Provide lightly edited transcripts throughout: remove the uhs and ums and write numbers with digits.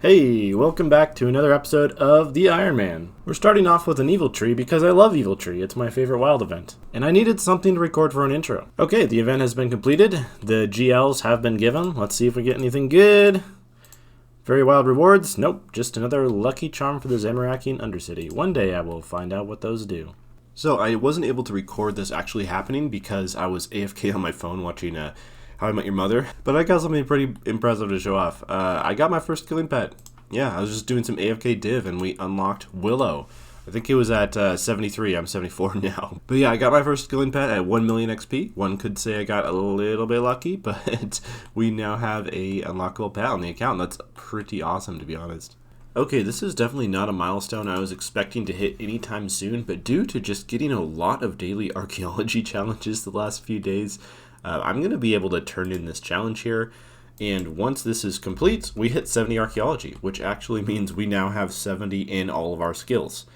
Hey, welcome back to another episode of the Ironman. We're starting off with an evil tree because I love evil tree. It's my favorite wild event. And I needed something to record for an intro. Okay, the event has been completed. The GLs have been given. Let's see if we get anything good. Very wild rewards. Nope, just another lucky charm for the Zamarakian Undercity. One day I will find out what those do. So I wasn't able to record this actually happening because I was AFK on my phone watching How I Met Your Mother. But I got something pretty impressive to show off. I got my first killing pet. Yeah, I was just doing some AFK div and we unlocked Willow. I think it was at 73. I'm 74 now. But yeah, I got my first killing pet at 1 million XP. One could say I got a little bit lucky, but we now have a unlockable pet on the account. That's pretty awesome, to be honest. Okay, this is definitely not a milestone I was expecting to hit anytime soon, but due to just getting a lot of daily archaeology challenges the last few days, I'm going to be able to turn in this challenge here, and once this is complete, we hit 70 archaeology, which actually means we now have 70 in all of our skills.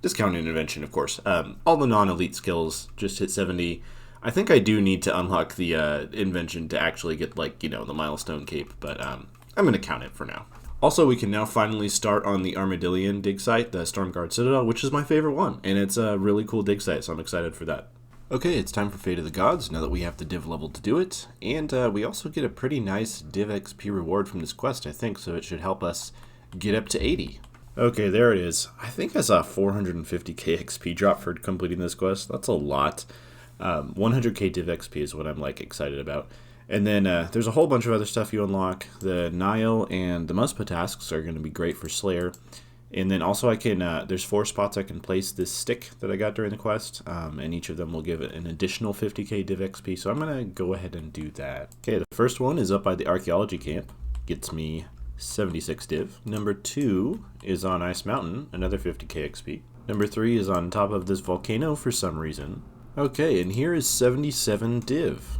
Discounting Invention, of course. All the non-elite skills just hit 70. I think I do need to unlock the Invention to actually get, the milestone cape, but I'm going to count it for now. Also, we can now finally start on the Armadyl dig site, the Stormguard Citadel, which is my favorite one, and it's a really cool dig site, so I'm excited for that. Okay, it's time for Fate of the Gods, now that we have the div level to do it, and we also get a pretty nice div XP reward from this quest, I think, so it should help us get up to 80. Okay, there it is. I think I saw 450k XP drop for completing this quest. That's a lot. 100k div XP is what I'm excited about. And then there's a whole bunch of other stuff you unlock. The Nile and the Muspa tasks are going to be great for Slayer. And then also I can, there's 4 spots I can place this stick that I got during the quest, and each of them will give it an additional 50k div XP, so I'm going to go ahead and do that. Okay, the first one is up by the archaeology camp, gets me 76 div. Number 2 is on Ice Mountain, another 50k XP. Number 3 is on top of this volcano for some reason. Okay, and here is 77 div.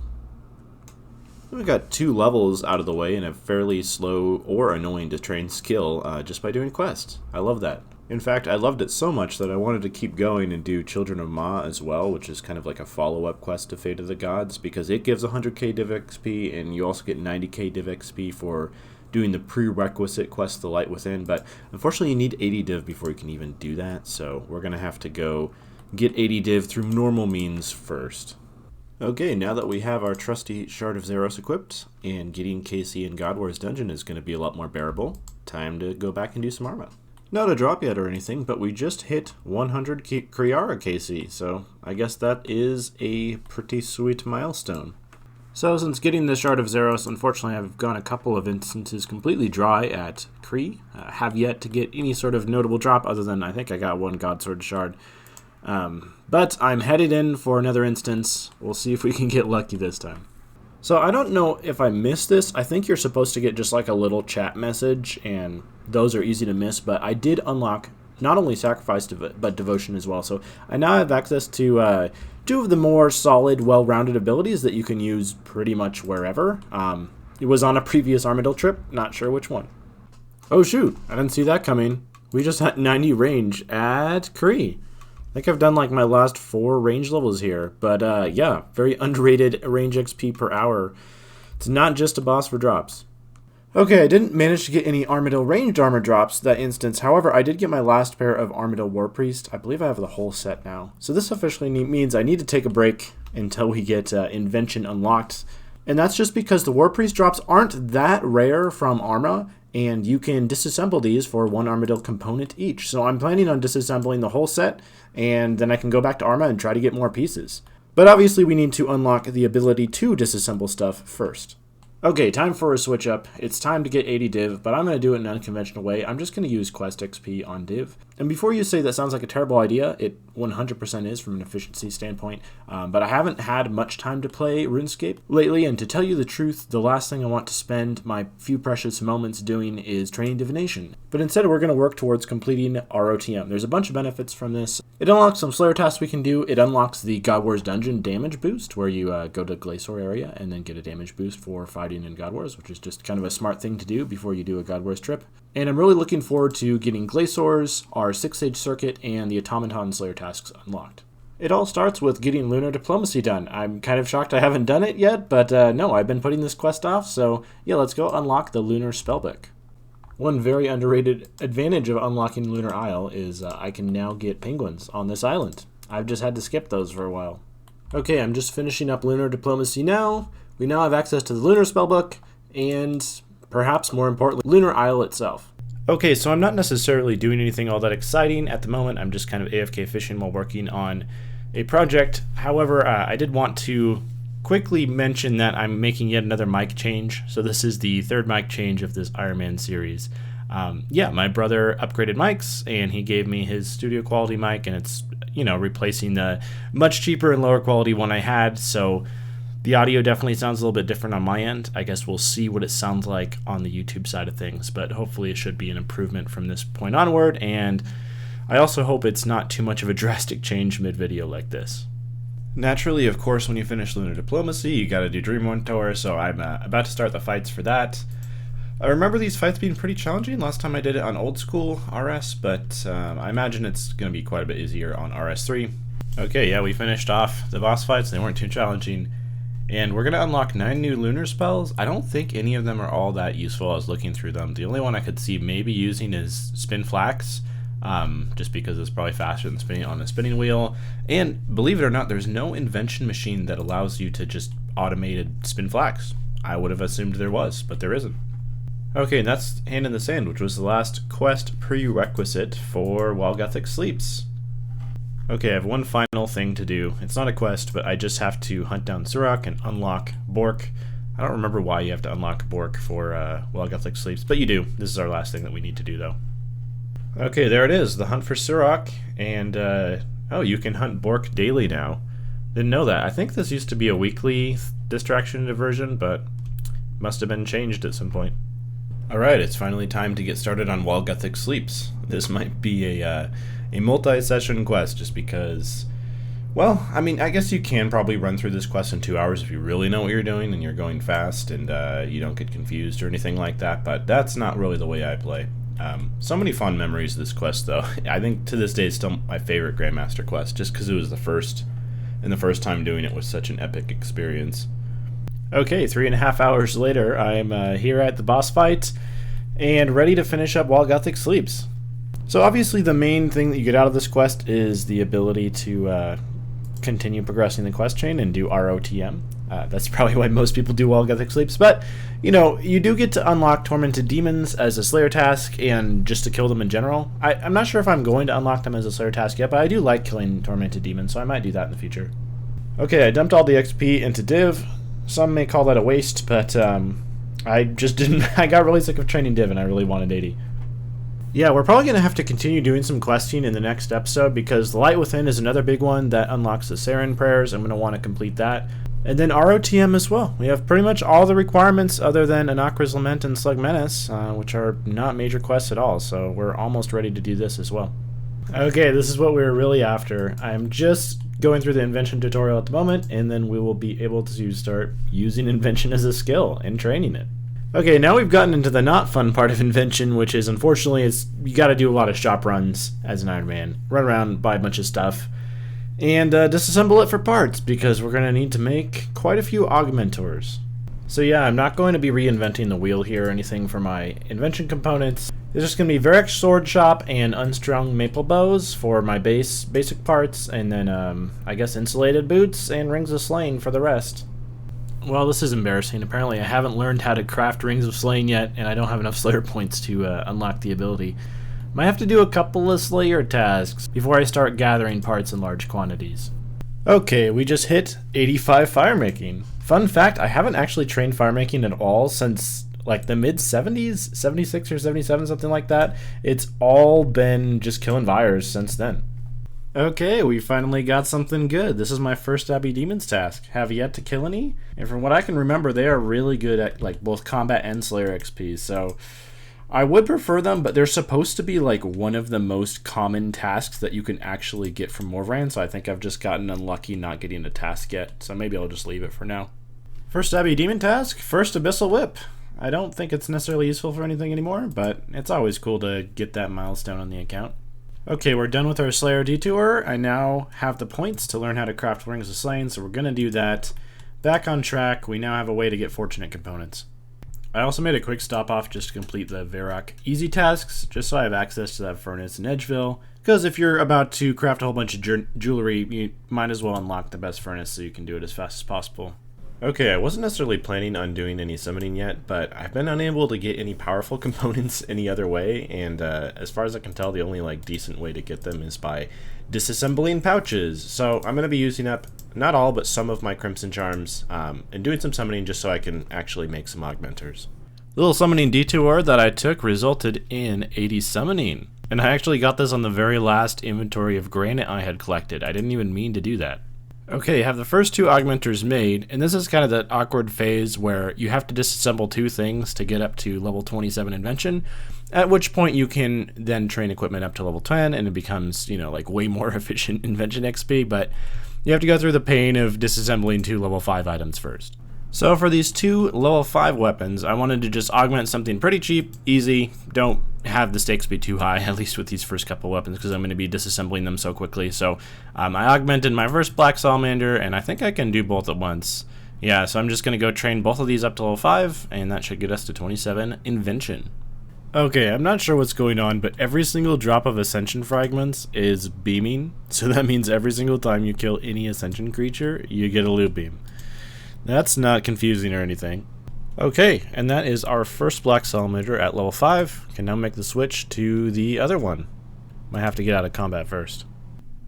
We got 2 levels out of the way in a fairly slow or annoying to train skill just by doing quests. I love that. In fact, I loved it so much that I wanted to keep going and do Children of Ma as well, which is kind of like a follow-up quest to Fate of the Gods, because it gives 100k div XP, and you also get 90k div XP for doing the prerequisite quest, The Light Within, but unfortunately you need 80 div before you can even do that, so we're going to have to go get 80 div through normal means first. Okay, now that we have our trusty Shard of Zeros equipped, and getting KC in God Wars dungeon is going to be a lot more bearable, time to go back and do some Arma. Not a drop yet or anything, but we just hit 100 Kriara KC, so I guess that is a pretty sweet milestone. So since getting the Shard of Zeros, unfortunately I've gone a couple of instances completely dry at Kree. Have yet to get any sort of notable drop other than I think I got 1 Godsword Shard. But I'm headed in for another instance. We'll see if we can get lucky this time. So I don't know if I missed this. I think you're supposed to get just like a little chat message, and those are easy to miss, but I did unlock not only Sacrifice, but Devotion as well. So I now have access to 2 of the more solid, well-rounded abilities that you can use pretty much wherever. It was on a previous Armadyl trip, not sure which one. Oh shoot, I didn't see that coming. We just had 90 range at Kree. I think I've done my last 4 range levels here, but yeah, very underrated range XP per hour. It's not just a boss for drops. Okay, I didn't manage to get any Armadyl ranged armor drops that instance. However, I did get my last pair of Armadyl War Priest. I believe I have the whole set now. So this officially means I need to take a break until we get Invention unlocked. And that's just because the War Priest drops aren't that rare from Arma, and you can disassemble these for 1 Armadyl component each. So I'm planning on disassembling the whole set, and then I can go back to Arma and try to get more pieces. But obviously we need to unlock the ability to disassemble stuff first. Okay, time for a switch up. It's time to get 80 div, but I'm going to do it in an unconventional way. I'm just going to use quest XP on div. And before you say that sounds like a terrible idea, it 100% is from an efficiency standpoint. But I haven't had much time to play Runescape lately, and to tell you the truth, the last thing I want to spend my few precious moments doing is training divination. But instead we're going to work towards completing ROTM. There's a bunch of benefits from this. It unlocks some Slayer tasks we can do. It unlocks the God Wars dungeon damage boost, where you go to Glacier area and then get a damage boost for fighting in God Wars, which is just kind of a smart thing to do before you do a God Wars trip. And I'm really looking forward to getting Glaciers, our 6-stage circuit, and the Automaton Slayer tasks unlocked. It all starts with getting Lunar Diplomacy done. I'm kind of shocked I haven't done it yet, but no, I've been putting this quest off, so yeah, let's go unlock the Lunar Spellbook. One very underrated advantage of unlocking Lunar Isle is I can now get penguins on this island. I've just had to skip those for a while. Okay, I'm just finishing up Lunar Diplomacy now. We now have access to the Lunar Spellbook, and perhaps more importantly, Lunar Isle itself. Okay, so I'm not necessarily doing anything all that exciting at the moment. I'm just kind of AFK fishing while working on a project. However, I did want to quickly mention that I'm making yet another mic change. So this is the third mic change of this Ironman series. Yeah, my brother upgraded mics, and he gave me his studio quality mic, and it's, replacing the much cheaper and lower quality one I had. So the audio definitely sounds a little bit different on my end. I guess we'll see what it sounds like on the YouTube side of things, but hopefully it should be an improvement from this point onward, and I also hope it's not too much of a drastic change mid-video like this. Naturally, of course, when you finish Lunar Diplomacy, you gotta do Dream One Tour, so I'm about to start the fights for that. I remember these fights being pretty challenging last time I did it on old school RS, but I imagine it's gonna be quite a bit easier on RS3. Okay, yeah, we finished off the boss fights. They weren't too challenging. And we're going to unlock 9 new lunar spells. I don't think any of them are all that useful. I was looking through them. The only one I could see maybe using is Spin Flax, just because it's probably faster than spinning on a spinning wheel. And believe it or not, there's no invention machine that allows you to just automated Spin Flax. I would have assumed there was, but there isn't. Okay, and that's Hand in the Sand, which was the last quest prerequisite for while Guthix sleeps. Okay, I have one final thing to do. It's not a quest, but I just have to hunt down Surok and unlock Bork. I don't remember why you have to unlock Bork for while Guthix sleeps, but you do. This is our last thing that we need to do, though. Okay, there it is, the hunt for Surok, and oh, you can hunt Bork daily now. Didn't know that. I think this used to be a weekly distraction diversion, but must have been changed at some point. Alright, it's finally time to get started on while Guthix sleeps. This might be a multi-session quest just because, well, I mean, I guess you can probably run through this quest in 2 hours if you really know what you're doing and you're going fast and you don't get confused or anything like that, but that's not really the way I play. So many fond memories of this quest, though. I think to this day it's still my favorite Grandmaster quest, just because it was the first, and the first time doing it was such an epic experience. Okay, 3.5 hours later, I'm here at the boss fight and ready to finish up while Guthix sleeps. So obviously the main thing that you get out of this quest is the ability to continue progressing the quest chain and do ROTM. That's probably why most people do while Guthix sleeps, but you do get to unlock Tormented Demons as a Slayer task and just to kill them in general. I'm not sure if I'm going to unlock them as a Slayer task yet, but I do like killing Tormented Demons, so I might do that in the future. Okay, I dumped all the XP into Div. Some may call that a waste, but I just didn't. I got really sick of training Div and I really wanted 80. Yeah, we're probably going to have to continue doing some questing in the next episode because the Light Within is another big one that unlocks the Saren prayers. I'm going to want to complete that. And then ROTM as well. We have pretty much all the requirements other than Anakra's Lament and Slug Menace, which are not major quests at all, so we're almost ready to do this as well. Okay, this is what we were really after. I'm just going through the Invention tutorial at the moment, and then we will be able to start using Invention as a skill and training it. Okay, now we've gotten into the not fun part of Invention, which is, unfortunately, you got to do a lot of shop runs as an Iron Man. Run around, buy a bunch of stuff, and disassemble it for parts, because we're going to need to make quite a few Augmentors. So yeah, I'm not going to be reinventing the wheel here or anything for my Invention components. There's just going to be Varric Sword Shop and Unstrung Maple Bows for my basic parts, and then I guess Insulated Boots and Rings of Slaying for the rest. Well, this is embarrassing. Apparently I haven't learned how to craft Rings of Slaying yet, and I don't have enough Slayer points to unlock the ability. Might have to do a couple of Slayer tasks before I start gathering parts in large quantities. Okay, we just hit 85 firemaking. Fun fact, I haven't actually trained firemaking at all since like the mid-70s, 76 or 77, something like that. It's all been just killing Vyres since then. Okay, we finally got something good. This is my first Abbey Demons task. Have yet to kill any, and from what I can remember, they are really good at like both combat and Slayer XP, so I would prefer them, but they're supposed to be like one of the most common tasks that you can actually get from Morvran, so I think I've just gotten unlucky not getting a task yet, so maybe I'll just leave it for now. First Abbey Demon task, first Abyssal Whip. I don't think it's necessarily useful for anything anymore, but it's always cool to get that milestone on the account. Okay, we're done with our Slayer detour. I now have the points to learn how to craft Rings of Slaying, so we're going to do that. Back on track, we now have a way to get Fortunate components. I also made a quick stop off just to complete the Varrock easy tasks, just so I have access to that furnace in Edgeville. Because if you're about to craft a whole bunch of jewelry, you might as well unlock the best furnace so you can do it as fast as possible. Okay, I wasn't necessarily planning on doing any summoning yet, but I've been unable to get any powerful components any other way, and as far as I can tell, the only decent way to get them is by disassembling pouches. So I'm going to be using up not all, but some of my Crimson Charms, and doing some summoning just so I can actually make some augmenters. The little summoning detour that I took resulted in 80 summoning, and I actually got this on the very last inventory of granite I had collected. I didn't even mean to do that. Okay, have the first 2 augmenters made, and this is kind of that awkward phase where you have to disassemble 2 things to get up to level 27 Invention, at which point you can then train equipment up to level 10, and it becomes, way more efficient Invention XP, but you have to go through the pain of disassembling 2 level 5 items first. So for these 2 level 5 weapons, I wanted to just augment something pretty cheap, easy, don't have the stakes be too high, at least with these first couple weapons, because I'm going to be disassembling them so quickly. So I augmented my first Black Salamander, and I think I can do both at once. Yeah, so I'm just going to go train both of these up to level 5, and that should get us to 27 Invention. Okay, I'm not sure what's going on, but every single drop of Ascension fragments is beaming, so that means every single time you kill any Ascension creature, you get a loot beam. That's not confusing or anything. Okay, and that is our first Black Salamander at level 5. Can now make the switch to the other one. Might have to get out of combat first.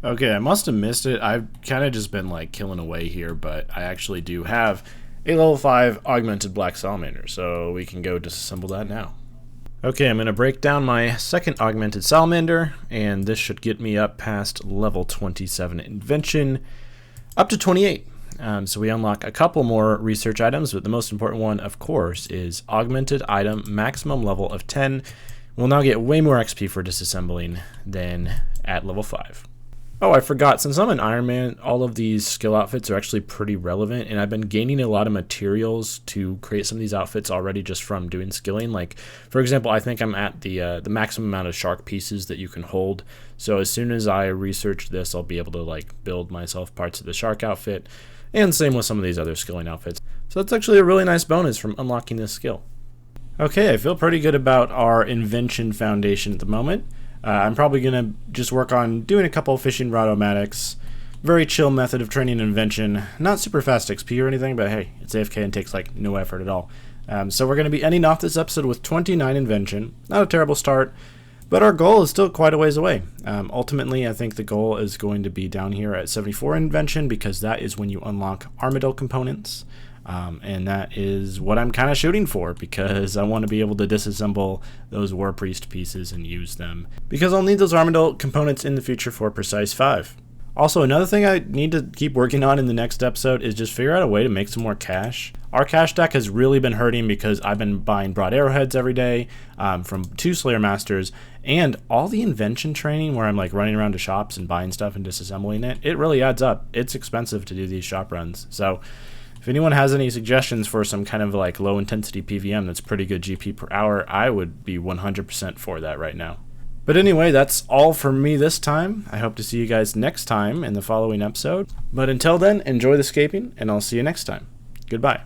Okay, I must have missed it. I've kind of just been killing away here, but I actually do have a level 5 augmented Black Salamander, so we can go disassemble that now. Okay, I'm going to break down my second augmented Salamander, and this should get me up past level 27 Invention, up to 28. So we unlock a couple more research items, but the most important one, of course, is Augmented Item Maximum Level of 10. We'll now get way more XP for disassembling than at level 5. Oh, I forgot, since I'm an Ironman, all of these skill outfits are actually pretty relevant, and I've been gaining a lot of materials to create some of these outfits already just from doing skilling. For example, I think I'm at the maximum amount of shark pieces that you can hold, so as soon as I research this, I'll be able to build myself parts of the shark outfit. And same with some of these other skilling outfits. So that's actually a really nice bonus from unlocking this skill. Okay, I feel pretty good about our Invention foundation at the moment. I'm probably going to just work on doing a couple of fishing rod automatics. Very chill method of training Invention. Not super fast XP or anything, but hey, it's AFK and takes no effort at all. So we're going to be ending off this episode with 29 Invention. Not a terrible start. But our goal is still quite a ways away. Ultimately, I think the goal is going to be down here at 74 Invention, because that is when you unlock Armadyl components. And that is what I'm kind of shooting for, because I want to be able to disassemble those War Priest pieces and use them, because I'll need those Armadyl components in the future for Precise 5. Also, another thing I need to keep working on in the next episode is just figure out a way to make some more cash. Our cash stack has really been hurting because I've been buying broad arrowheads every day from 2 Slayer Masters, and all the Invention training where I'm running around to shops and buying stuff and disassembling it, it really adds up. It's expensive to do these shop runs. So if anyone has any suggestions for some kind of low intensity PVM that's pretty good GP per hour, I would be 100% for that right now. But anyway, that's all for me this time. I hope to see you guys next time in the following episode. But until then, enjoy the scaping, and I'll see you next time. Goodbye.